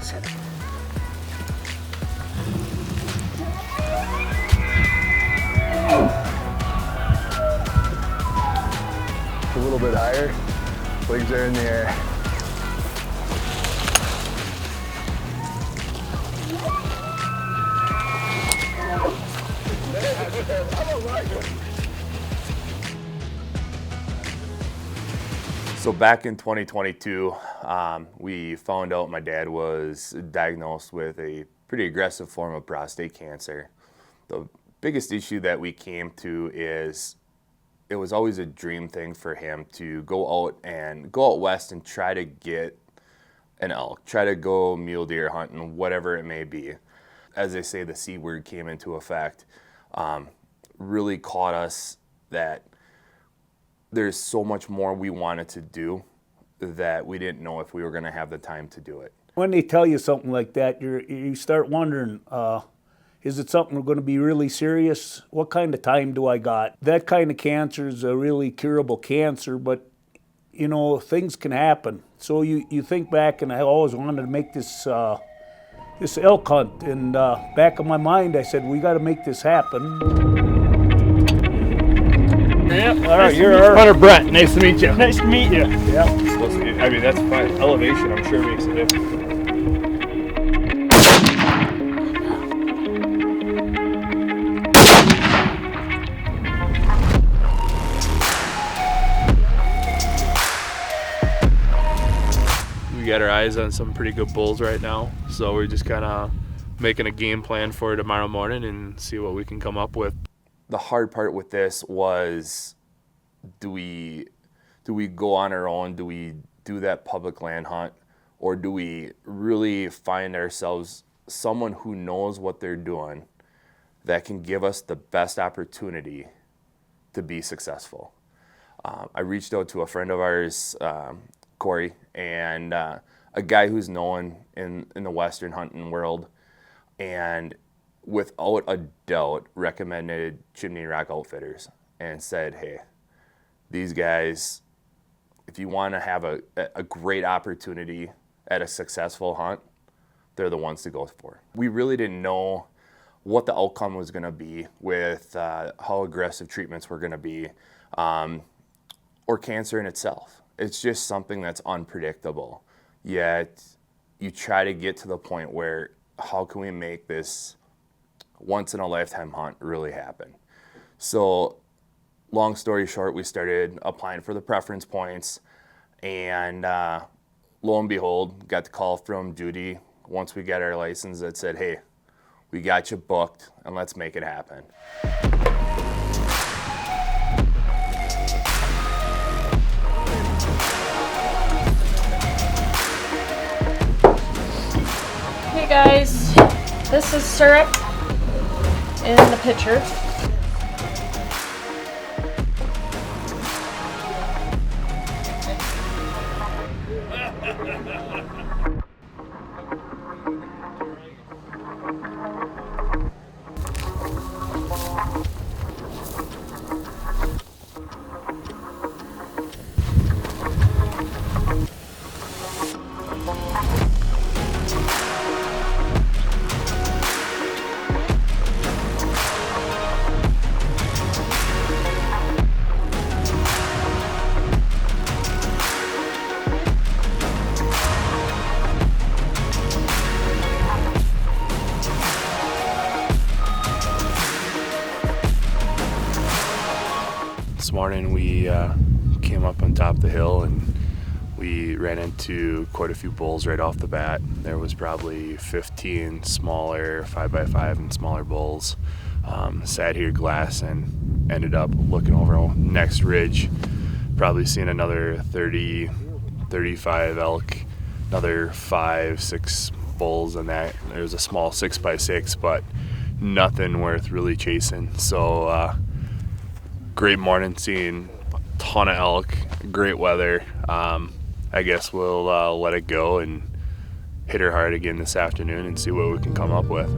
said. A little bit higher. Legs are in the air. So back in 2022, we found out my dad was diagnosed with a pretty aggressive form of prostate cancer. The biggest issue that we came to is it was always a dream thing for him to go out west and try to get an elk, try to go mule deer hunting, whatever it may be. As they say, the C word came into effect. Really caught us that there's so much more we wanted to do that we didn't know if we were going to have the time to do it. When they tell you something like that, you start wondering, is it something going to be really serious? What kind of time do I got? That kind of cancer is a really curable cancer, but you know, things can happen. So you think back, and I always wanted to make this elk hunt, and back of my mind I said, we got to make this happen. Yeah, all right, you're Hunter Brent. Nice to meet you. Nice to meet you. Yeah. I mean, that's fine. Elevation, I'm sure, makes a difference. We got our eyes on some pretty good bulls right now, so we're just kind of making a game plan for tomorrow morning and see what we can come up with. The hard part with this was, do we go on our own? Do we do that public land hunt? Or do we really find ourselves someone who knows what they're doing that can give us the best opportunity to be successful? I reached out to a friend of ours, Corey, and a guy who's known in the Western hunting world, and without a doubt recommended Chimney Rock Outfitters and said, hey, these guys, if you want to have a great opportunity at a successful hunt, they're the ones to go for. We really didn't know what the outcome was going to be with how aggressive treatments were going to be, or cancer in itself. It's just something that's unpredictable. Yet you try to get to the point where, how can we make this once-in-a-lifetime hunt really happen? So long story short, we started applying for the preference points, and lo and behold, got the call from Judy once we got our license that said, hey, we got you booked, and let's make it happen. Hey guys, this is syrup in the pitcher. This morning we came up on top of the hill and we ran into quite a few bulls right off the bat. There was probably 15 smaller 5x5 and smaller bulls. Sat here glass and ended up looking over next ridge, probably seeing another 30, 35 elk, another 5-6 bulls, and that there's a small 6x6, but nothing worth really chasing. So great morning, seeing a ton of elk, great weather. I guess we'll let it go and hit her hard again this afternoon and see what we can come up with.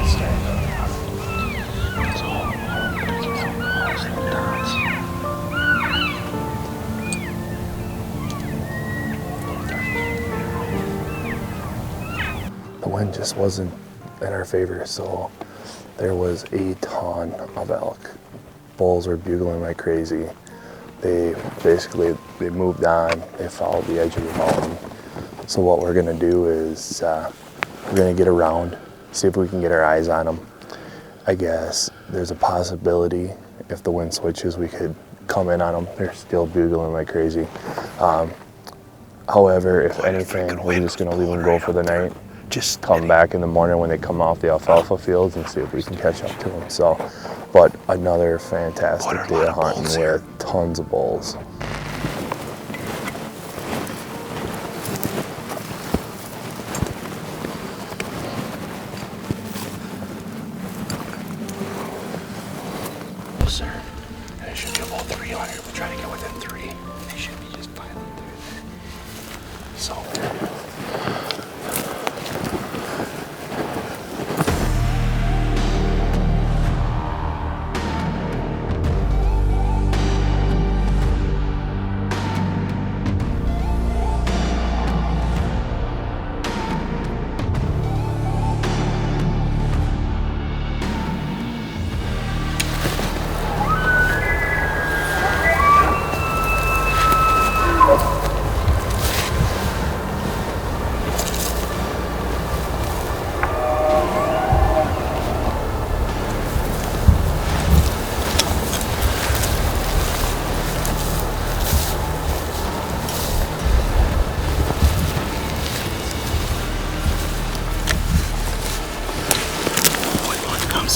Start. the wind just wasn't in our favor, so there was a ton of elk. Bulls were bugling like crazy. They moved on, they followed the edge of the mountain. So what we're gonna do is we're gonna get around, see if we can get our eyes on them. I guess there's a possibility if the wind switches, we could come in on them. They're still bugling like crazy. However, if anything, we're just gonna leave them go for the night. Just come back in the morning when they come off the alfalfa fields and see if we can catch up to them. So, but another fantastic day of hunting with tons of bulls. Sir, and it should be about 300. We'll try to get within 3. They should be just piling through there. So.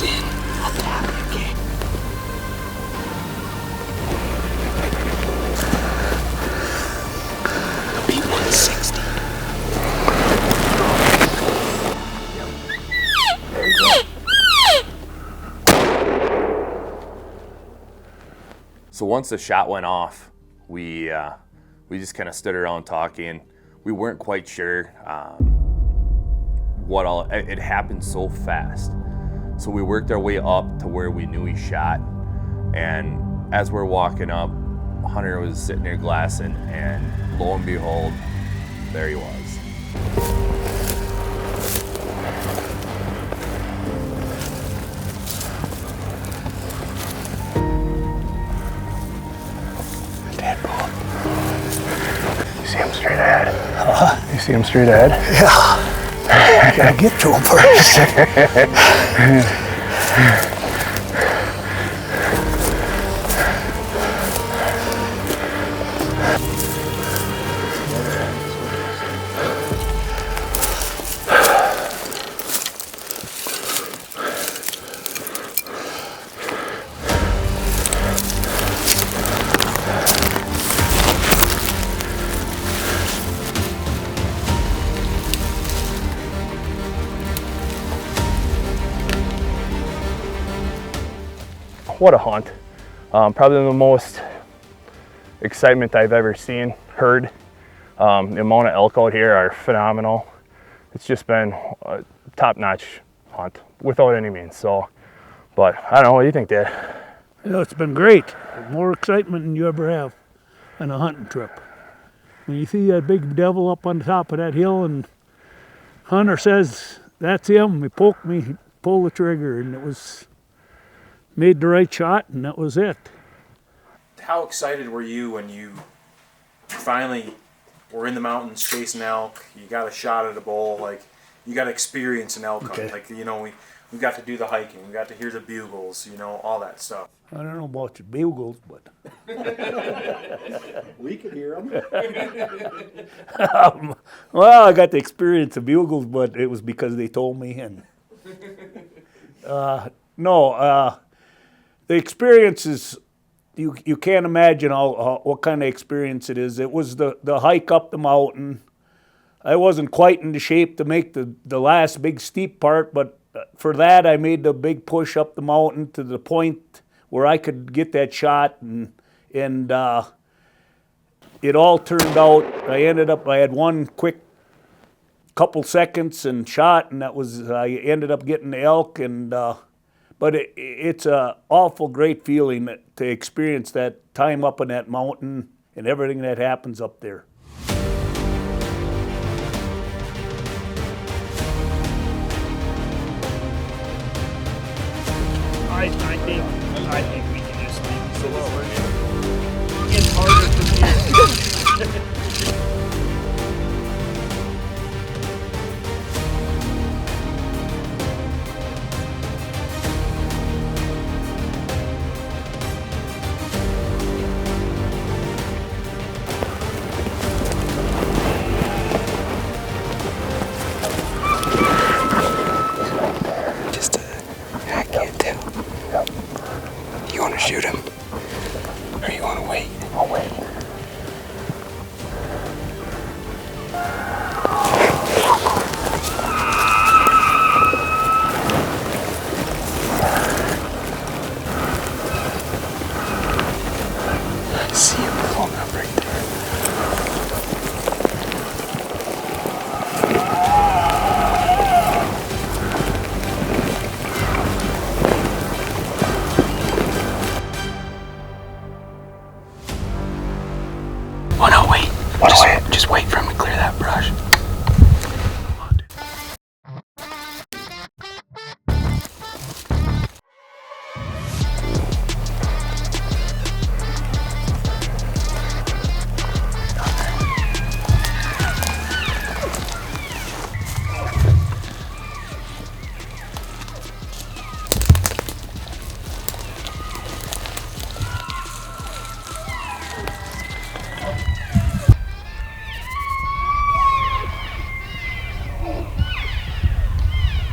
In. I'll tap it, okay? It'll be 160. There you go. So once the shot went off, we just kind of stood around talking. We weren't quite sure what all. It happened so fast. So we worked our way up to where we knew he shot, and as we're walking up, Hunter was sitting there glassing, and lo and behold, there he was. Dead bull. You see him straight ahead? You see him straight ahead? Yeah. I gotta get to him first. What a hunt. Probably the most excitement I've ever seen, heard. The amount of elk out here are phenomenal. It's just been a top-notch hunt, without any means. So, but I don't know, what do you think, Dad? Yeah, it's been great. More excitement than you ever have on a hunting trip. When you see that big devil up on the top of that hill and Hunter says, that's him, he poked me, he pulled the trigger, and it was, made the right shot, and that was it. How excited were you when you finally were in the mountains chasing elk? You got a shot at a bull, like you got to experience an elk hunt. Like, you know, we got to do the hiking, we got to hear the bugles, you know, all that stuff. I don't know about the bugles, but We could hear them. well, I got to experience the bugles, but it was because they told me. And the experience is, you can't imagine what kind of experience it is. It was the hike up the mountain. I wasn't quite in the shape to make the last big steep part, but for that I made the big push up the mountain to the point where I could get that shot, and it all turned out. I had one quick couple seconds and shot, and that was, I ended up getting the elk. And but it's a awful great feeling to experience that time up on that mountain and everything that happens up there. think we can just leave it. It's harder for me. I can't tell. You want to shoot him? Or you want to wait? I'll wait. I see him pulling up right there. Oh no, wait. Just wait for him to clear that brush.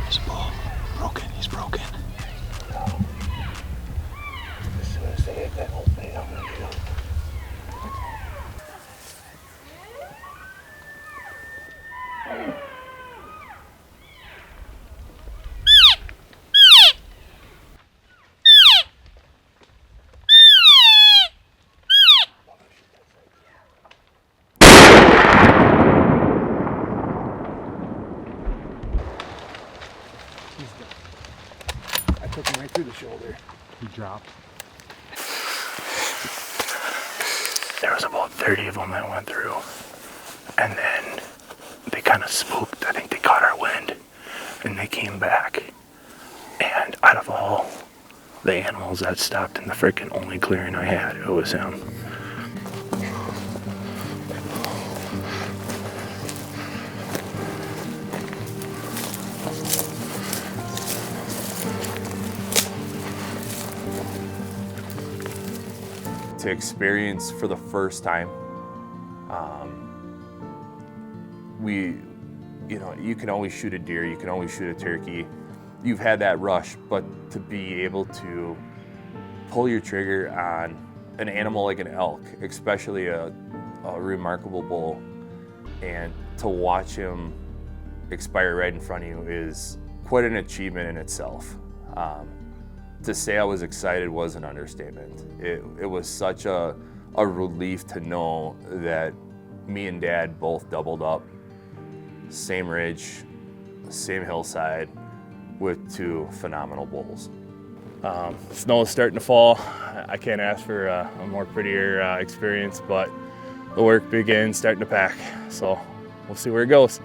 This ball broken. He's broken. As soon as they hit that whole thing, I'm gonna do it. I took him right through the shoulder. He dropped. There was about 30 of them that went through. And then they kind of spooked. I think they caught our wind. And they came back. And out of all the animals that stopped in the frickin' only clearing I had, it was him. To experience for the first time, you can always shoot a deer, you can always shoot a turkey. You've had that rush, but to be able to pull your trigger on an animal like an elk, especially a remarkable bull, and to watch him expire right in front of you is quite an achievement in itself. To say I was excited was an understatement. It was such a relief to know that me and Dad both doubled up, same ridge, same hillside, with two phenomenal bulls. Snow is starting to fall. I can't ask for a more prettier experience, but the work begins starting to pack. So we'll see where it goes.